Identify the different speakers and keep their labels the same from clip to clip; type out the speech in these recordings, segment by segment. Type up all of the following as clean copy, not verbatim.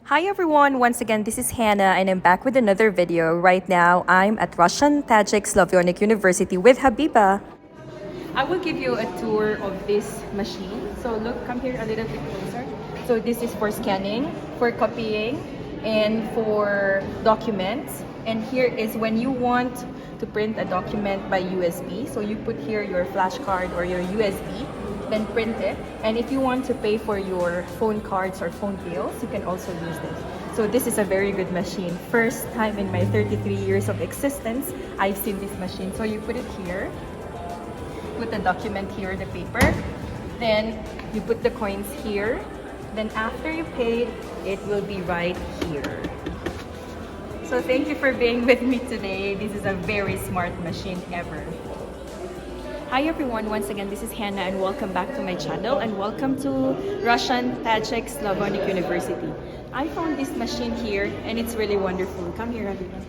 Speaker 1: Hi everyone, once again this is Hannah and I'm back with another video. Right now I'm at Russian Tajik Slavonic University with Habiba. I will give you a tour of this machine. So look, come here a little bit closer. So this is for scanning, for copying, and for documents. And here is when you want to print a document by USB. So you put here your flashcard or your USB, then print it. And if you want to pay for your phone cards or phone bills, you can also use this. So this is a very good machine. First time in my 33 years of existence, I've seen this machine. So you put it here, put the document here, the paper, then you put the coins here, then after you pay, it will be right here. So thank you for being with me today. This is a very smart machine ever. Hi everyone, once again this is Hannah and welcome back to my channel and welcome to Russian Tajik Slavonic University. I found this machine here and it's really wonderful. Come here, Habiba.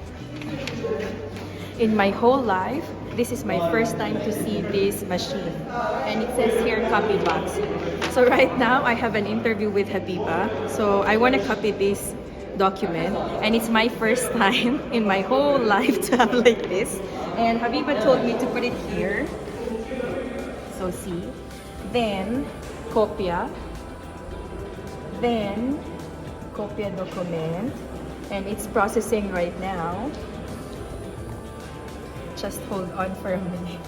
Speaker 1: In my whole life, this is my first time to see this machine. And it says here copy box. So right now I have an interview with Habiba. So I want to copy this document and it's my first time in my whole life to have like this. And Habiba told me to put it here. So see, then copia, then copia document, and it's processing right now. Just hold on for a minute.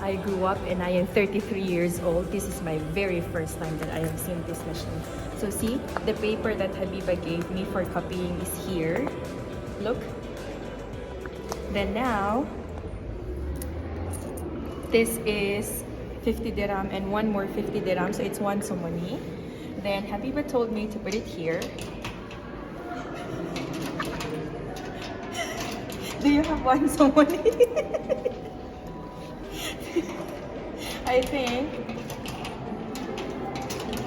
Speaker 1: I grew up and I am 33 years old. This is my very first time that I have seen this machine. So see, the paper that Habiba gave me for copying is here. Look. Then now, this is 50 dirham and one more 50 dirham, so it's one somoni. Then Habiba told me to put it here. Do you have one somoni? I think.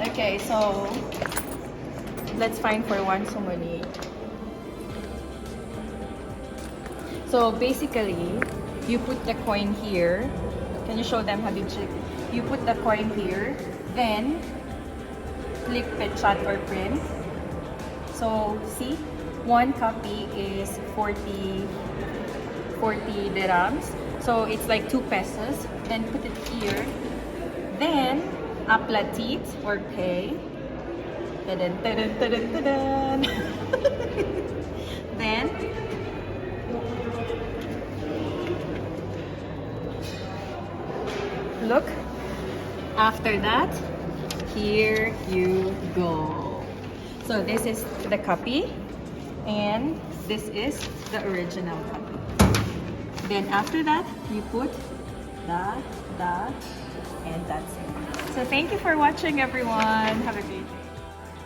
Speaker 1: Okay, so let's find for one somoni. So basically, you put the coin here. Can you show them, Habibji? You put the coin here, then click pechat or print. So see, one copy is 40 dirhams. So it's like 2 pesos. Then put it here. Then aplatit or pay. Tadun, tadun, tadun, tadun. Then look, after that, here you go. So this is the copy and this is the original copy. Then after that, you put that, and that's it. So thank you for watching everyone. Have a great day.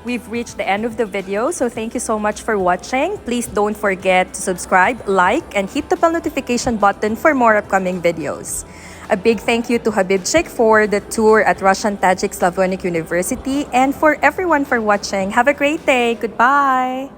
Speaker 1: We've reached the end of the video, so thank you so much for watching. Please don't forget to subscribe, like, and hit the bell notification button for more upcoming videos. A big thank you to Habibchik for the tour at Russian Tajik Slavonic University and for everyone for watching. Have a great day. Goodbye.